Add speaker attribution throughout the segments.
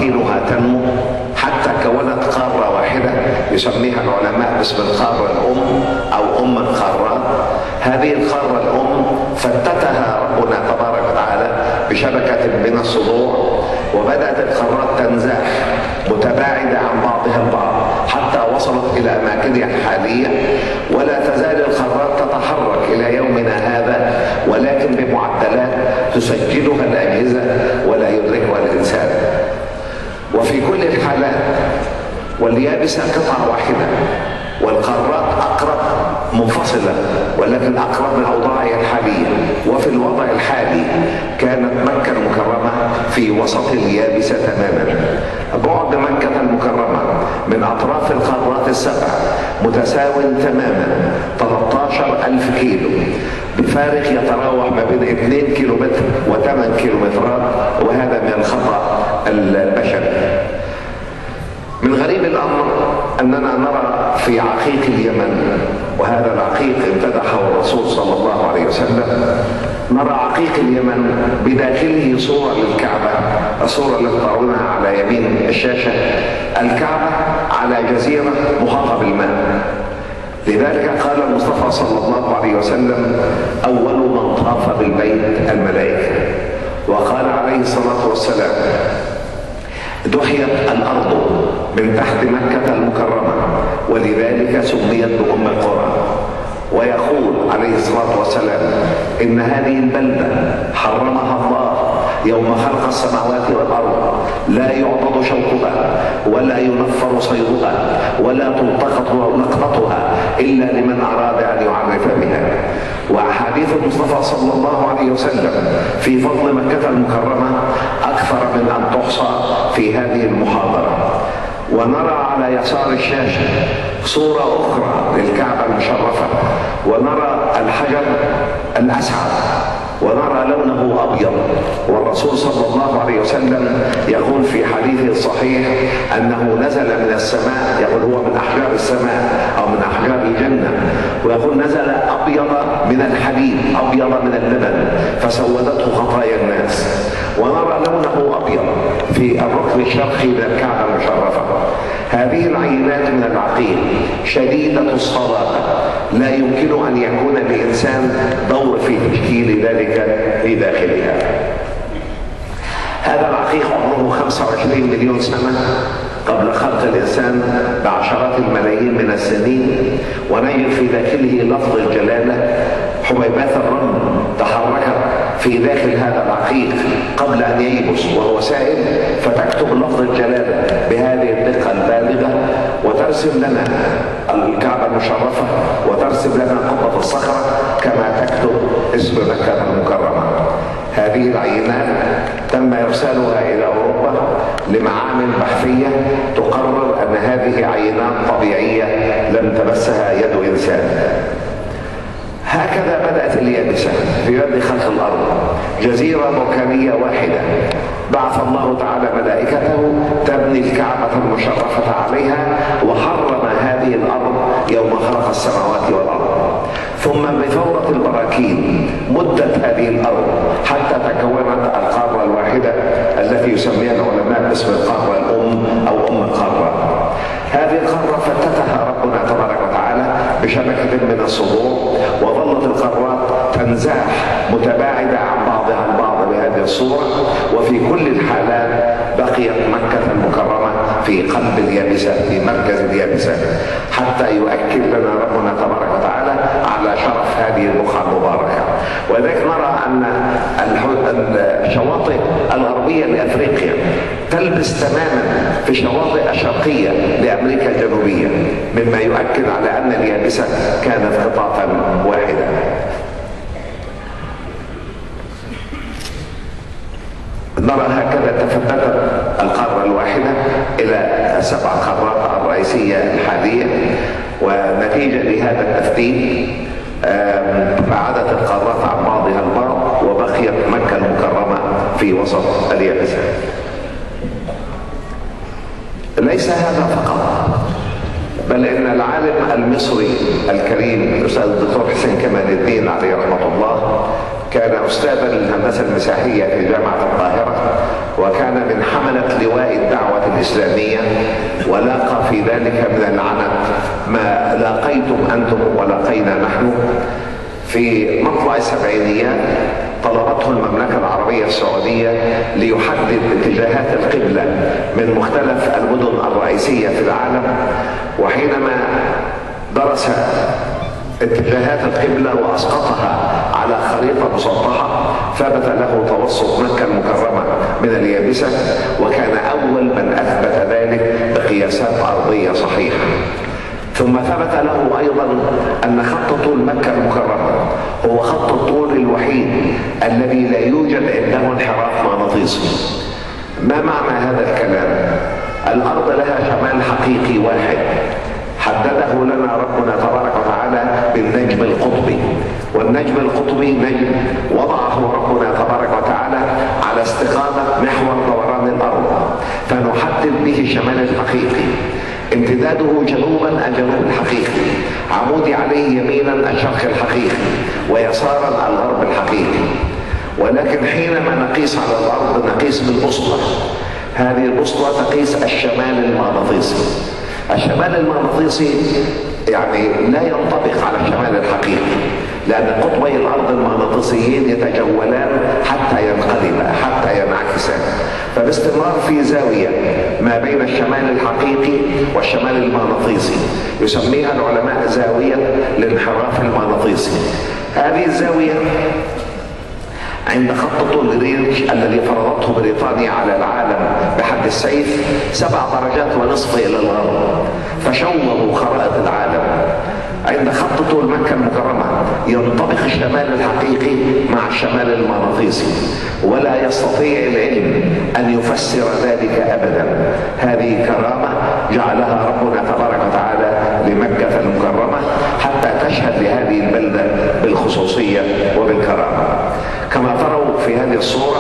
Speaker 1: براكينها تنمو حتى كونت قارة واحدة يسميها العلماء باسم القارة الأم أو أم القارات. هذه القارة الأم فتتها ربنا تبارك وتعالى بشبكة من الصدوع، وبدأت القارات تنزاح متباعدة عن بعضها البعض حتى وصلت إلى أماكنها الحالية، ولا تزال القارات تتحرك إلى يومنا هذا، ولكن بمعدلات تسجلها الأجهزة ولا يدركها الإنسان. وفي كل الحالات واليابسة قطعة واحدة، والقارات أقرب منفصلة، ولكن أقرب من أوضاعها الحالية. وفي الوضع الحالي كانت مكة المكرمة في وسط اليابسة تماما. بعد مكة المكرمة من أطراف القارات السبع متساو تماما 13,000 كيلو، بفارق يتراوح ما بين 2 كيلومتر و8 كيلومترات، وهذا من الخطأ البشري. من غريب الأمر أننا نرى في عقيق اليمن، وهذا العقيق امتدحه الرسول صلى الله عليه وسلم، نرى عقيق اليمن بداخله صورة للكعبة، الصورة التي ترونها على يمين الشاشة. الكعبة على جزيرة محاطة بالماء. لذلك قال المصطفى صلى الله عليه وسلم: أول من طاف بالبيت الملائكة. وقال عليه الصلاة والسلام: دحيت الأرض من تحت مكة المكرمة، ولذلك سميت بأم القرى. ويقول عليه الصلاة والسلام: إن هذه البلدة حرمها الله يوم خلق السماوات والأرض، لا يعضد شوكها ولا ينفر صيدها ولا تلتقط لقطتها إلا لمن أراد أن يعرف بها. وأحاديث المصطفى صلى الله عليه وسلم في فضل مكة المكرمة أكثر من أن تحصى في هذه المحاضرة. ونرى على يسار الشاشة صورة أخرى للكعبة المشرفة، ونرى الحجر الأسعد، ونرى لونه أبيض. والرسول صلى الله عليه وسلم يقول في حديثه الصحيح أنه نزل من السماء، يقول هو من أحجار السماء أو من أحجار الجنة، ويقول نزل أبيض من الحديد، أبيض من اللبن، فسودته خطايا الناس. ونرى لونه أبيض في الركن الشرقي للكعبة المشرفة. هذه العينات من العقيق شديدة الصلابة، لا يمكن أن يكون لإنسان دور في تشكيل ذلك في داخلها. هذا العقيق عمره 25 مليون سنة قبل خلق الإنسان بعشرات الملايين من السنين، ونجد في داخله لفظ الجلالة. حبيبات الرمل تحركت في داخل هذا العقيق قبل أن ييبس وهو سائل، فتكتب لفظ الجلالة بهذه الدقة البالغة، وترسم لنا الكعبة المشرفة، وترسم لنا قبة الصخرة، كما تكتب اسم مكة المكرمة. هذه العينات تم إرسالها إلى أوروبا لمعامل بحثية تقرر أن هذه عينات طبيعية لم تمسها يد إنسان. هكذا بدأت اليابسة في بدء خلق الأرض، جزيرة بركانية واحدة بعث الله تعالى ملائكته تبني الكعبة المشرفة عليها، وحرم هذه الأرض يوم خلق السماوات والأرض. ثم بثورة البراكين مدت هذه الأرض حتى تكونت القارة الواحدة التي يسميها العلماء باسم القارة الأم أو أم القارة. هذه القارة فتتها ربنا تبارك وتعالى بشبكة من الصدوع، وظلت القارات تنزاح متباعدة عن بعضها البعض بهذه الصورة. وفي كل الحالات بقيت مكة المكرمة في قلب اليابسة، في مركز اليابسة، حتى يؤكد لنا ربنا تبارك وتعالى على شرف هذه البقعة المباركة. ولذلك نرى أن الشواطئ الغربية لأفريقيا تلبس تماما في الشواطئ الشرقية لأمريكا الجنوبية، مما يؤكد على أن اليابسة كانت قطعة واحدة. نرى هكذا تفتتت القارة الواحدة إلى 7 قارات الرئيسية الحالية، ونتيجة لهذا التفتيت بعدت القارات عن بعضها البعض، وبقيت مكة المكرمة في وسط اليابسة. ليس هذا فقط، بل إن العالم المصري الكريم الأستاذ الدكتور حسين كمال الدين عليه رحمة الله كان أستاذا للهندسة المساحية في جامعة القاهرة، وكان من حملة لواء الدعوة الإسلامية، ولاقى في ذلك من العنت ما لاقيتم أنتم ولاقينا نحن. في مطلع السبعينيات طلبته المملكة العربية السعودية ليحدد اتجاهات القبلة من مختلف المدن الرئيسية في العالم، وحينما درس اتجاهات القبلة وأسقطها على خريطة مسطحة ثبت له توسط مكة المكرمة من اليابسة، وكان أول من أثبت ذلك بقياسات أرضية صحيحة. ثم ثبت له أيضا أن خط طول مكة المكرمة هو خط الطول الوحيد الذي لا يوجد عنده انحراف مغناطيسي. ما معنى هذا الكلام؟ الأرض لها شمال حقيقي واحد حدده لنا ربنا تبارك وتعالى بالنجم القطبي، والنجم القطبي نجم وضعه ربنا تبارك وتعالى على استقامة محور دوران الأرض، فنحدد به الشمال الحقيقي. امتداده جنوبا الجنوب الحقيقي، عمودي عليه يمينا الشرق الحقيقي، ويسارا الغرب الحقيقي. ولكن حينما نقيس على الأرض نقيس بالبوصلة، هذه البوصلة تقيس الشمال المغناطيسي. الشمال المغناطيسي يعني لا ينطبق على الشمال الحقيقي، لأن قطبي الأرض المغناطيسيين يتجولان حتى ينقلبا حتى ينعكسا، فباستمرار في زاوية ما بين الشمال الحقيقي والشمال المغناطيسي يسميها العلماء زاوية الانحراف المغناطيسي. هذه الزاوية عند خط طول جرينتش الذي فرضته بريطانيا على العالم بحد السيف 7 درجات ونصف إلى الغرب، فشوهوا خرائط العالم. عند خط طول مكة المكرمة ينطبق الشمال الحقيقي مع الشمال المغناطيسي، ولا يستطيع العلم أن يفسر ذلك أبدا. هذه كرامة جعلها ربنا تبارك وتعالى لمكة المكرمة حتى تشهد لهذه البلدة بالخصوصية وبالكرامة. كما تروا في هذه الصورة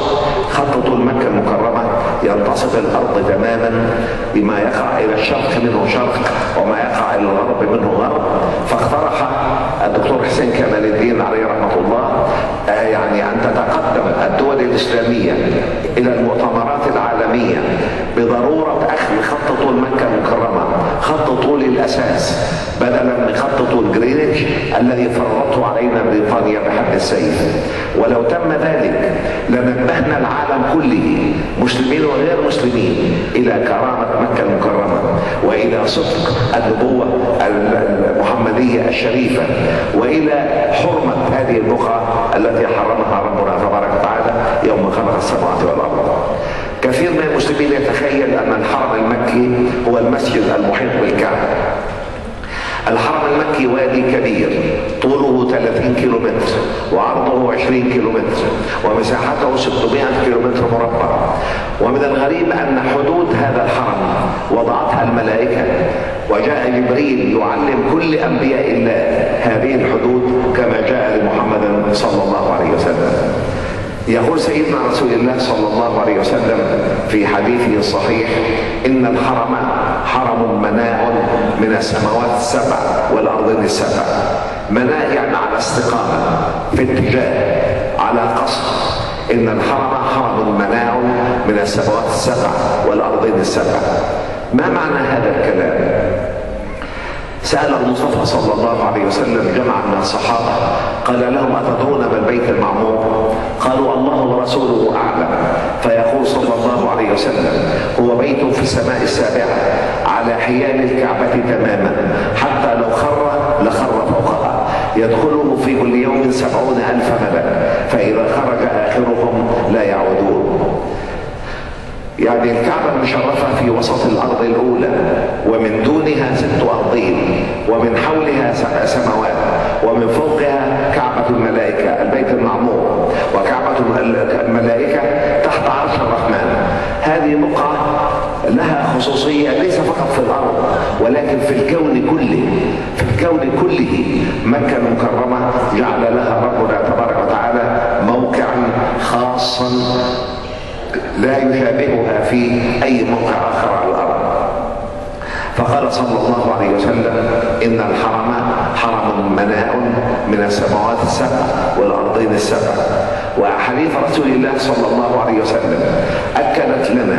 Speaker 1: خط طول مكة المكرمة ينتصف الأرض تماما بما يقع إلى الشرق منه شرق وما يقع إلى الغرب منه غرب. فاقترح الدكتور حسين كمال الدين عليه رحمة الله يعني أن تتقدم الدول الإسلامية إلى المؤتمرات العالمية بضرورة أخذ خط طول مكة المكرمة خط طول الأساس بدلا من خط طول جرينتش الذي فرضته علينا بريطانيا بحد السيف. ولو تم ذلك لنبهنا العالم كله مسلمين وغير مسلمين إلى كرامة مكة المكرمة وإلى صدق النبوة المحمدية الشريفة وإلى حرمة هذه البقعة التي حرمها ربنا تبارك وتعالى يوم خلق السماوات والأرض. كثير من المسلمين يتخيل أن الحرم المكي هو المسجد المحيط بالكعبة. الحرم المكي وادي كبير طوله 30 كيلومتر وعرضه 20 كيلومتر ومساحته 600 كيلومتر مربع. ومن الغريب أن حدود هذا الحرم وضعتها الملائكة، وجاء جبريل يعلم كل أنبياء الله هذه الحدود كما جاء لمحمد صلى الله عليه وسلم. يقول سيدنا رسول الله صلى الله عليه وسلم في حديثه الصحيح: إن الحرم حرم مناء من السماوات السبع والأرضين السبع. مناء يعني على استقامة في اتجاه على قصد. إن الحرم حرم مناء من السماوات السبع والأرضين السبع. ما معنى هذا الكلام؟ سأل المصطفى صلى الله عليه وسلم جمعا من الصحابة قال لهم: أتدرون ما البيت المعمور؟ قالوا: الله ورسوله أعلم. فيقول صلى الله عليه وسلم: هو بيت في السماء السابعة على حيال الكعبة تماما، حتى لو خر لخر فوقها، يدخله في كل يوم 70,000 ملك، فإذا خرج آخرهم لا يعودون. يعني الكعبة المشرفة في وسط الأرض الأولى، ومن دونها 6 أرضين، ومن حولها 7 سماوات، ومن فوقها كعبة الملائكة البيت المعمور، وكعبة الملائكة تحت عرش الرحمن. هذه بقعة لها خصوصية ليس فقط في الأرض ولكن في الكون كله. في الكون كله مكة المكرمة جعل لها ربنا تبارك وتعالى موقعا خاصا لا يشابهها في أي موقع آخر على الأرض. فقال صلى الله عليه وسلم: إن الحرم حرم مناء من السماوات السبع والأرضين السبع. وأحاديث رسول الله صلى الله عليه وسلم أكدت لنا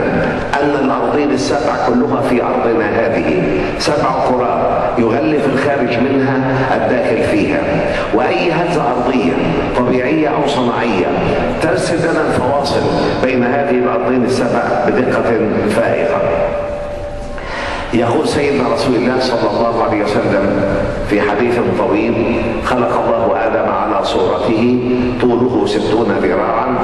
Speaker 1: أن الأرضين السبع كلها في أرضنا هذه 7 قرى يغلف الخارج منها الداخل فيها، وأي هزة أرضية طبيعية أو صناعية ترسل لنا الفواصل بين هذه الأرضين السبع بدقة فائقة. يقول سيدنا رسول الله صلى الله عليه وسلم في حديث طويل: خلق الله آدم على صورته طوله 60 ذراعا.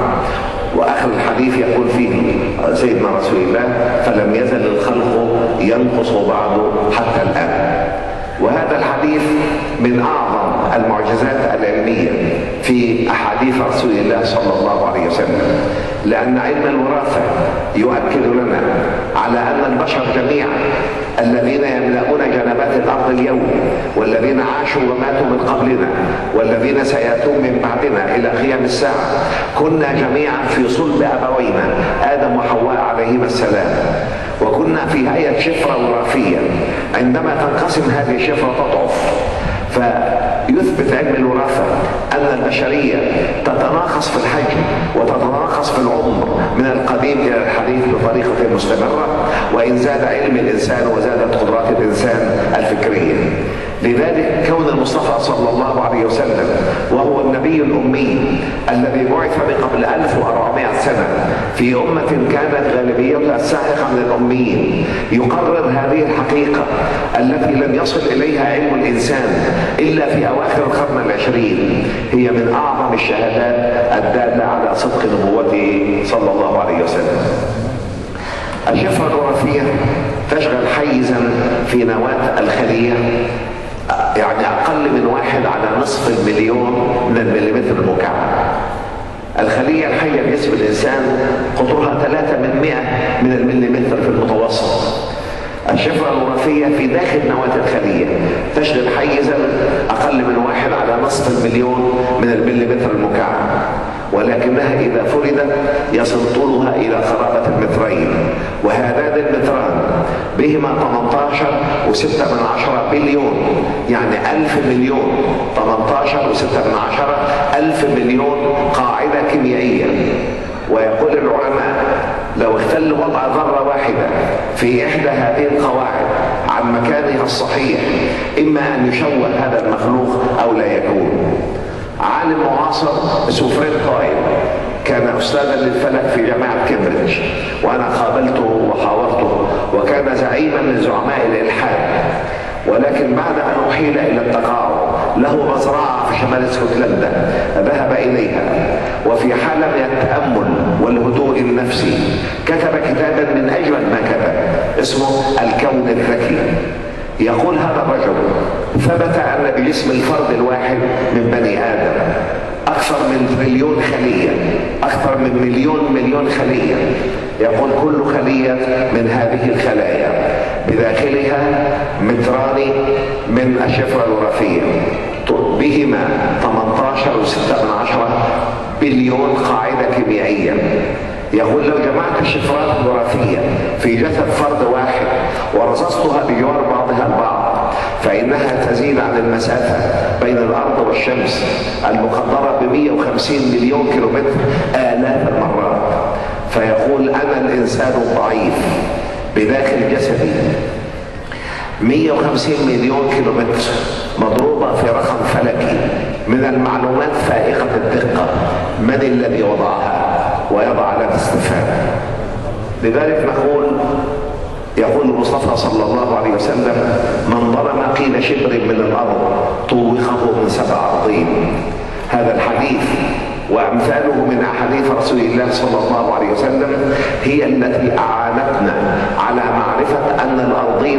Speaker 1: وآخر الحديث يقول فيه سيدنا رسول الله: فلم يزل الخلق ينقص بعض حتى الآن. وهذا الحديث من أعظم المعجزات العلمية في أحاديث رسول الله صلى الله عليه وسلم، لأن علم الوراثة يؤكد لنا على أن البشر جميعا الذين يملؤون جنبات الأرض اليوم، والذين عاشوا وماتوا من قبلنا، والذين سيأتون من بعدنا إلى قيام الساعة، كنا جميعا في صلب أبوينا آدم وحواء عليهما السلام، وكنا في هيئة شفرة وراثية. عندما تنقسم هذه الشفرة تضعف، فيثبت علم الوراثة أن البشرية تتناقص في الحجم وتتناقص في العمر من القديم إلى الحديث بطريقة مستمرة، وإن زاد علم الإنسان وزادت قدرات الإنسان الفكرية. لذلك كون المصطفى صلى الله عليه وسلم وهو النبي الأمي الذي بعث من قبل 1400 سنة في أمة كانت غالبيتها الساحقة من الأميين، يقرر هذه الحقيقة التي لم يصل إليها علم الإنسان إلا في أواخر القرن العشرين، هي من أعظم الشهادات الدالة على صدق نبوته صلى الله عليه وسلم. الشفرة الوراثية تشغل حيزا في نواة الخلية، يعني أقل من 1 على نصف المليون من المليمتر المكعب. الخلية الحية في جسم الإنسان قطرها 3/100 من المليمتر في المتوسط. الشفرة الوراثية في داخل نواة الخلية تشغل حيزا أقل من 1 على نصف المليون من المليمتر المكعب، ولكنها إذا فردت يصل طولها إلى قرابة 2 مترين، وهذان المتران بهما 18.6 بليون، يعني 1000 مليون. 18.6 ألف مليون قاعدة كيميائية. ويقول العلماء: لو اختل وضع ذرة واحدة في إحدى هذه القواعد عن مكانها الصحيح، إما أن يشوه هذا المخلوق أو لا يكون. عالم معاصر اسمه فريد هايل كان أستاذا للفلك في جامعة كامبريدج، وأنا قابلته وحاورته، وكان زعيما من زعماء الإلحاد، ولكن بعد أن أحيل إلى التقاعد له مزرعة في شمال اسكتلندا ذهب إليها، وفي حالة من التأمل والهدوء النفسي كتب كتابا من أجمل ما كتب اسمه الكون الذكي. يقول هذا الرجل: ثبت أن بجسم الفرد الواحد من بني آدم أكثر من تريليون خلية، أكثر من مليون خلية. يقول كل خلية من هذه الخلايا بداخلها 2 متران من الشفرة الوراثية، بهما 18.6 بليون قاعدة كيميائية. يقول لو جمعت الشفرات الوراثية في جسد فرد واحد ورصصتها بجوار بعضها البعض، فإنها تزيد عن المسافة بين الأرض والشمس المقدرة ب150 مليون كيلومتر آلاف المرات. فيقول: أنا الإنسان الضعيف بداخل جسدي 150 مليون كيلومتر مضروبة في رقم فلكي من المعلومات فائقة الدقة، من الذي وضعها؟ ويضع علامة استفهام. لذلك يقول المصطفى صلى الله عليه وسلم: من ظلم قيل شبر من الأرض طوقه من 7 أرضين. هذا الحديث وأمثاله من أحاديث رسول الله صلى الله عليه وسلم هي التي أعانتنا على معرفة أن الأرضين